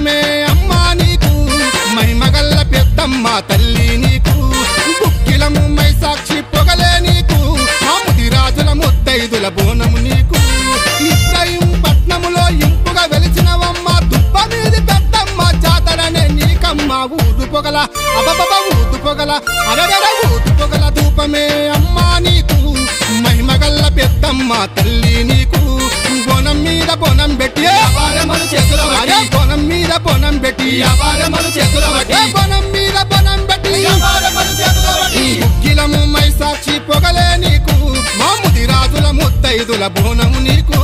ధూపమే అమ్మా నీకు మహిమగల్ల పెద్దమ్మ తల్లి నీకు గుక్కిలము మై సాక్షి పొగలే నీకు మాముది రాజుల ముత్తైదుల బోనము నీకు ఇబ్రహీం పట్నములో ఇంపుగా వెలిచినవమ్మ దుప్ప మీది పెద్దమ్మ జాతరనే నీకమ్మ ఊదు పొగల అబబబ ఊదు పొగల అరగర ఊదు పొగల ధూపమే అమ్మా నీకు మహిమగల్ల పెద్దమ్మ తల్లి నీకు బోనం మీద బోనం పెట్టి బోనం మీద బోనం పెట్టి బోనం మీద బోనం పెట్టి గుగ్గిలము మై సాక్షి పొగలే నీకు మాముది రాజుల ముత్తైదుల బోనము నీకు